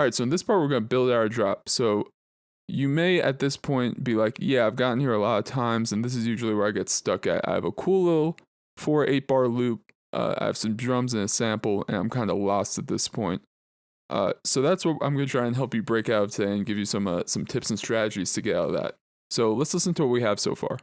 Alright, so in this part we're going to build our drop. So you may at this point be like, yeah, I've gotten here a lot of times, and this is usually where I get stuck at. I have a cool little 4-8 bar loop, I have some drums and a sample, and I'm kind of lost at this point. So that's what I'm going to try and help you break out of today and give you some tips and strategies to get out of that. So let's listen to what we have so far.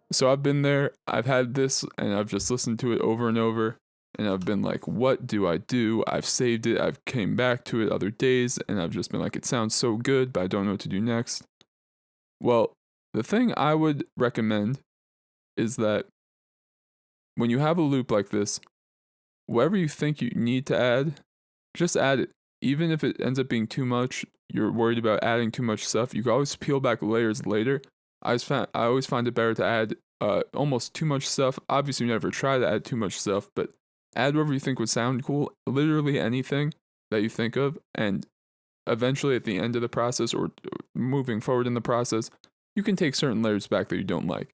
So I've been there, I've had this, and I've just listened to it over and over, and I've been like, what do I do? I've saved it, I've came back to it other days, and I've just been like, it sounds so good, but I don't know what to do next. Well, the thing I would recommend is that when you have a loop like this, whatever you think you need to add, just add it. Even if it ends up being too much, you're worried about adding too much stuff, you can always peel back layers later. I always find it better to add almost too much stuff. Obviously, you never try to add too much stuff, but add whatever you think would sound cool, literally anything that you think of, and eventually at the end of the process or moving forward in the process, you can take certain layers back that you don't like.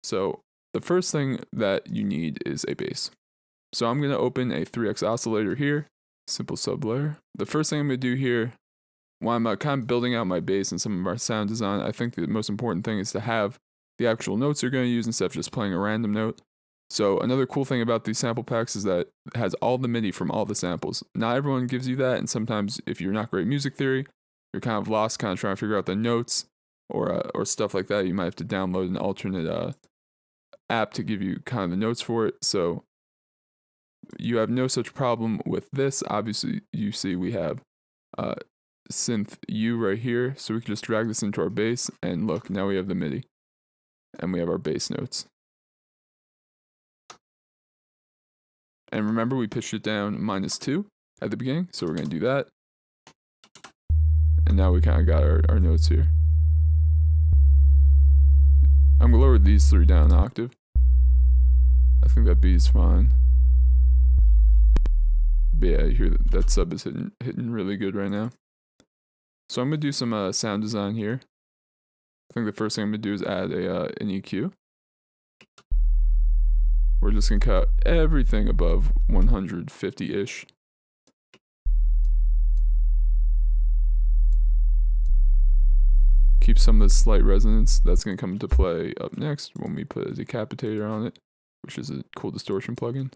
So the first thing that you need is a bass. So I'm going to open a 3x oscillator here, simple sub layer. The first thing I'm going to do here, while I'm kind of building out my bass and some of our sound design, I think the most important thing is to have the actual notes you're going to use instead of just playing a random note. So another cool thing about these sample packs is that it has all the MIDI from all the samples. Not everyone gives you that, and sometimes if you're not great at music theory, you're kind of lost kind of trying to figure out the notes or stuff like that. You might have to download an alternate app to give you kind of the notes for it. So you have no such problem with this. Obviously, you see we have synth U right here, so we can just drag this into our bass, and look, now we have the MIDI, and we have our bass notes. And remember, we pitched it down -2 at the beginning, so we're going to do that. And now we kind of got our notes here. I'm going to lower these 3 down an octave. I think that B is fine. But yeah, you hear that sub is hitting really good right now. So I'm going to do some sound design here. I think the first thing I'm going to do is add an EQ. We're just going to cut everything above 150-ish. Keep some of the slight resonance. That's going to come into play up next when we put a decapitator on it, which is a cool distortion plugin.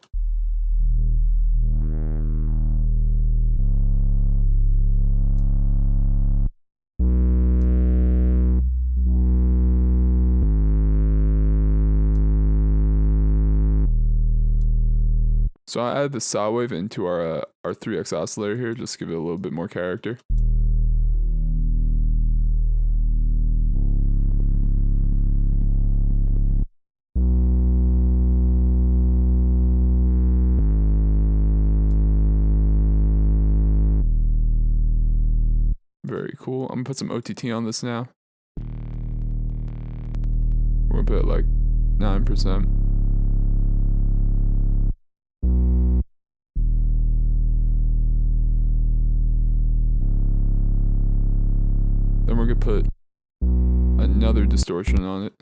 So I added the saw wave into our 3x oscillator here, just to give it a little bit more character. Very cool. I'm gonna put some OTT on this now. We're gonna put like 9%. Then we're going to put another distortion on it.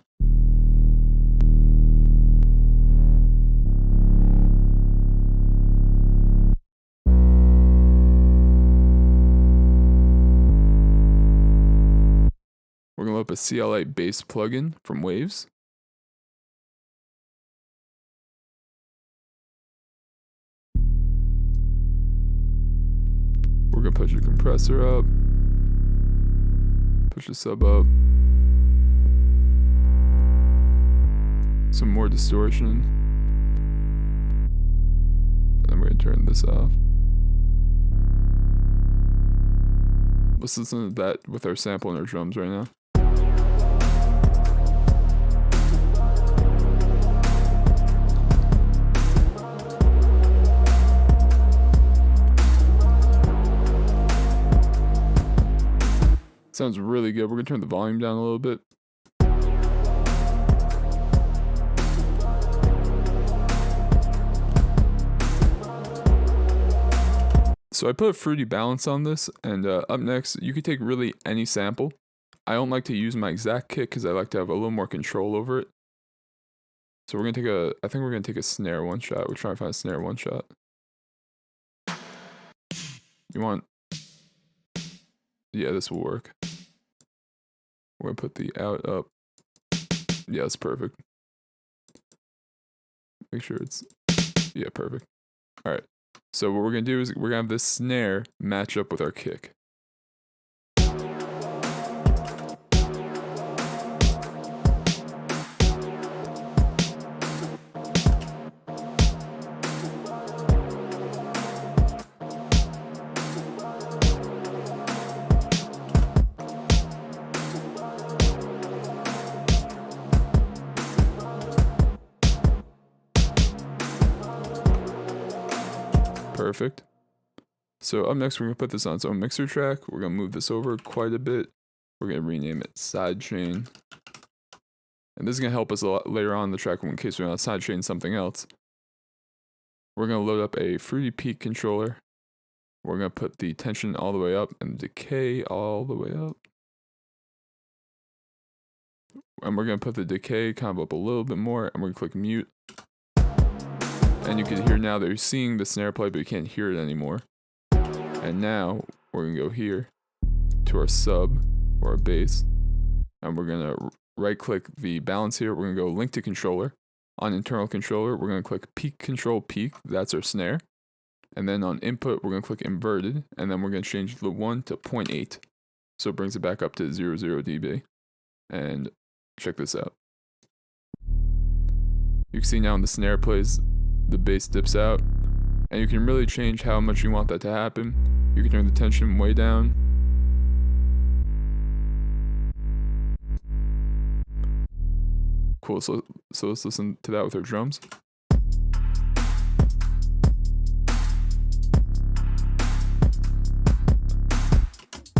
We're going to load up a CLA bass plugin from Waves. We're going to push your compressor up. Push the sub up. Some more distortion. Then we're going to turn this off. Let's listen to that with our sample and our drums right now. Sounds really good. We're going to turn the volume down a little bit. So I put a fruity balance on this, and up next, you could take really any sample. I don't like to use my exact kick because I like to have a little more control over it. So we're gonna I think we're gonna take a snare one shot. We're trying to find a snare one shot. Yeah, this will work. We're gonna put the out up. Yeah, it's perfect. Make sure it's, yeah, perfect. All right. So what we're gonna do is we're gonna have this snare match up with our kick. Perfect. So up next, we're going to put this on its own mixer track. We're going to move this over quite a bit. We're going to rename it sidechain. And this is going to help us a lot later on in the track in case we want to sidechain something else. We're going to load up a Fruity Peak controller. We're going to put the tension all the way up and decay all the way up. And we're going to put the decay kind of up a little bit more, and we're going to click mute. And you can hear now that you're seeing the snare play, but you can't hear it anymore. And now we're going to go here to our sub or our bass, and we're going to right click the balance here. We're going to go link to controller. On internal controller, we're going to click peak control peak. That's our snare. And then on input, we're going to click inverted, and then we're going to change the 1 to 0.8. So it brings it back up to 00 dB. And check this out. You can see now when the snare plays, the bass dips out, and you can really change how much you want that to happen. You can turn the tension way down. Cool, so let's listen to that with our drums.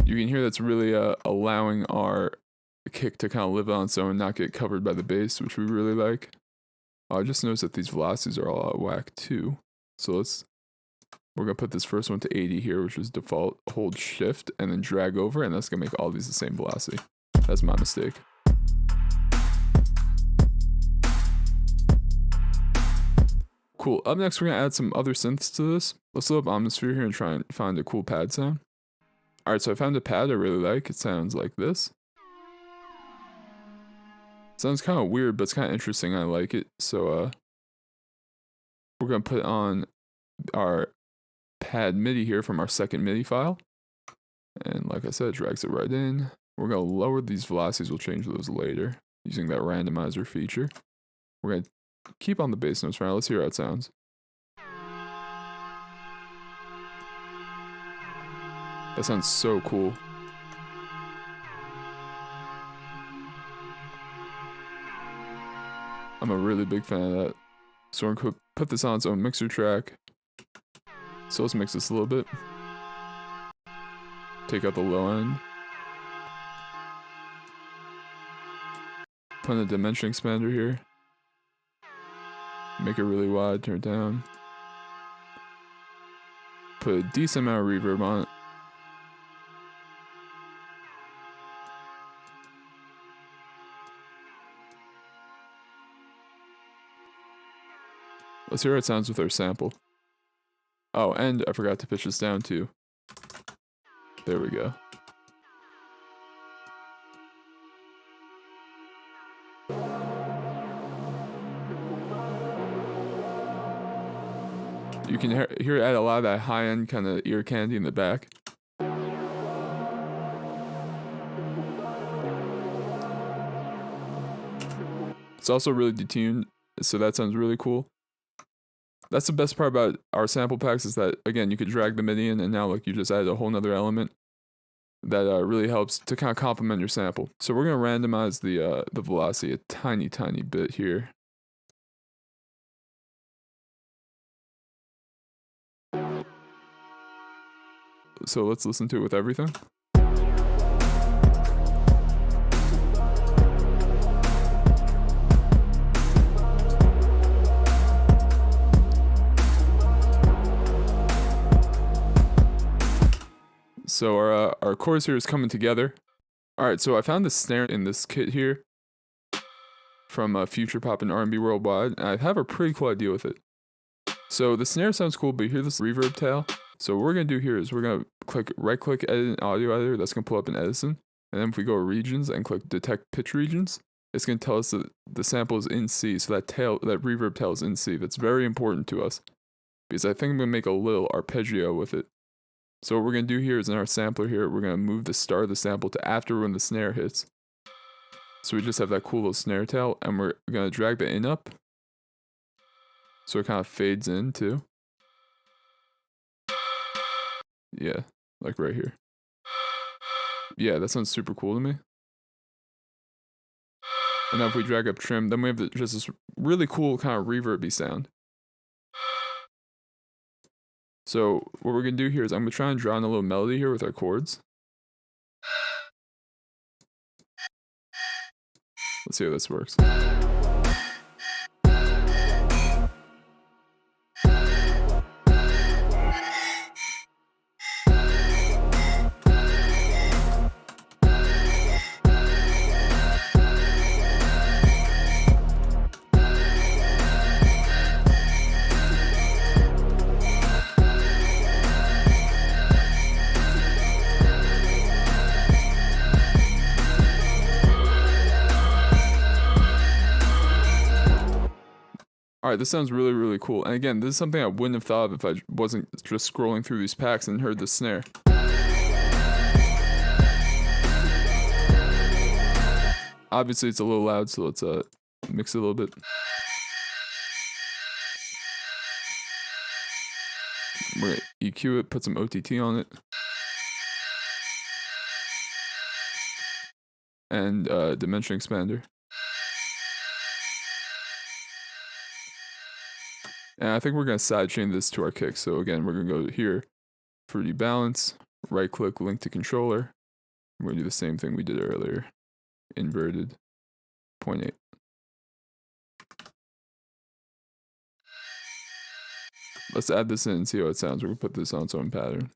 You can hear that's really allowing our kick to kind of live on its own and not get covered by the bass, which we really like. I just noticed that these velocities are all out of whack too. So we're gonna put this first one to 80 here, which is default. Hold shift and then drag over, and that's gonna make all these the same velocity. That's my mistake. Cool, up next we're gonna add some other synths to this. Let's load up Omnisphere here and try and find a cool pad sound. Alright, so I found a pad I really like. It sounds like this. Sounds kind of weird, but it's kind of interesting. I like it. So we're going to put on our pad MIDI here from our second MIDI file. And like I said, it drags it right in. We're going to lower these velocities. We'll change those later using that randomizer feature. We're going to keep on the bass notes for now. Let's hear how it sounds. That sounds so cool. I'm a really big fan of that. So we're going to put this on its own mixer track. So let's mix this a little bit. Take out the low end. Put in a dimension expander here. Make it really wide, turn it down. Put a decent amount of reverb on it. Let's hear how it sounds with our sample. Oh, and I forgot to pitch this down too. There we go. You can hear it add a lot of that high-end kind of ear candy in the back. It's also really detuned, so that sounds really cool. That's the best part about our sample packs is that, again, you could drag the MIDI in, and now look, you just added a whole nother element that really helps to kind of complement your sample. So we're going to randomize the velocity a tiny, tiny bit here. So let's listen to it with everything. So our chorus here is coming together. All right, so I found this snare in this kit here from Future Pop and R&B Worldwide, and I have a pretty cool idea with it. So the snare sounds cool, but you hear this reverb tail. So what we're gonna do here is we're gonna right-click Edit in Audio Editor. That's gonna pull up in Edison, and then if we go to Regions and click Detect Pitch Regions, it's gonna tell us that the sample is in C. So that reverb tail is in C. That's very important to us because I think I'm gonna make a little arpeggio with it. So what we're going to do here is in our sampler here, we're going to move the start of the sample to after when the snare hits. So we just have that cool little snare tail, and we're going to drag the in up. So it kind of fades in too. Yeah, like right here. Yeah, that sounds super cool to me. And now if we drag up trim, then we have just this really cool kind of reverby sound. So what we're going to do here is I'm going to try and draw in a little melody here with our chords. Let's see how this works. Alright, this sounds really, really cool. And again, this is something I wouldn't have thought of if I wasn't just scrolling through these packs and heard the snare. Obviously, it's a little loud, so let's mix it a little bit. We're gonna EQ it, put some OTT on it. And dimension expander. And I think we're going to sidechain this to our kick. So again, we're going to go here, fruity balance, right click, link to controller. We're going to do the same thing we did earlier. Inverted, 0.8. Let's add this in and see how it sounds. We're going to put this on its own pattern.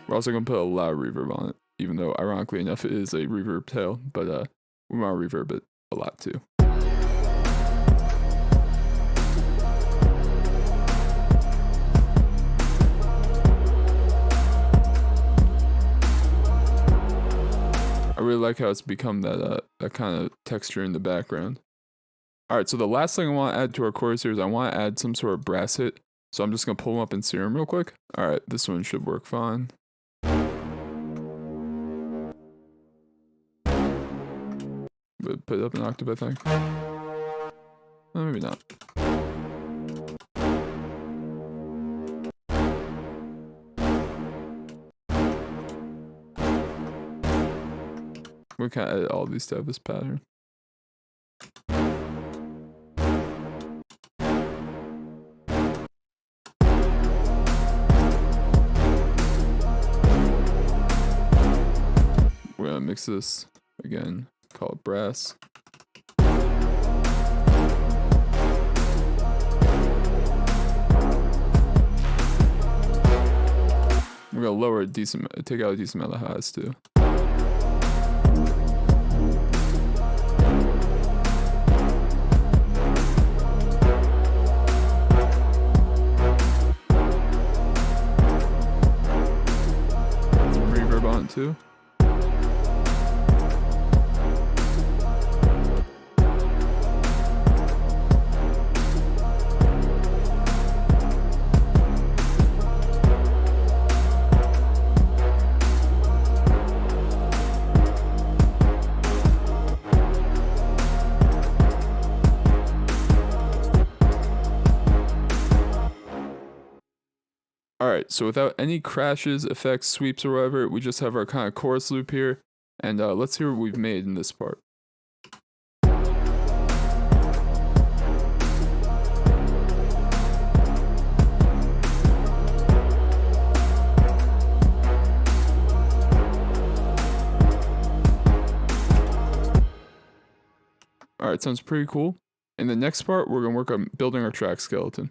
We're also going to put a loud reverb on it, even though ironically enough it is a reverb tail, but we want to reverb it a lot too. I really like how it's become that kind of texture in the background. Alright, so the last thing I want to add to our chorus here is I want to add some sort of brass hit. So I'm just going to pull them up in Serum real quick. Alright, this one should work fine. Put it up an octave, I think. Oh, maybe not. We kind of edit all these to have this pattern. We're gonna mix this again, call it brass. We're gonna lower take out a decent amount of highs too. Too. Alright, so without any crashes, effects, sweeps, or whatever, we just have our kind of chorus loop here. And let's hear what we've made in this part. Alright, sounds pretty cool. In the next part, we're going to work on building our track skeleton.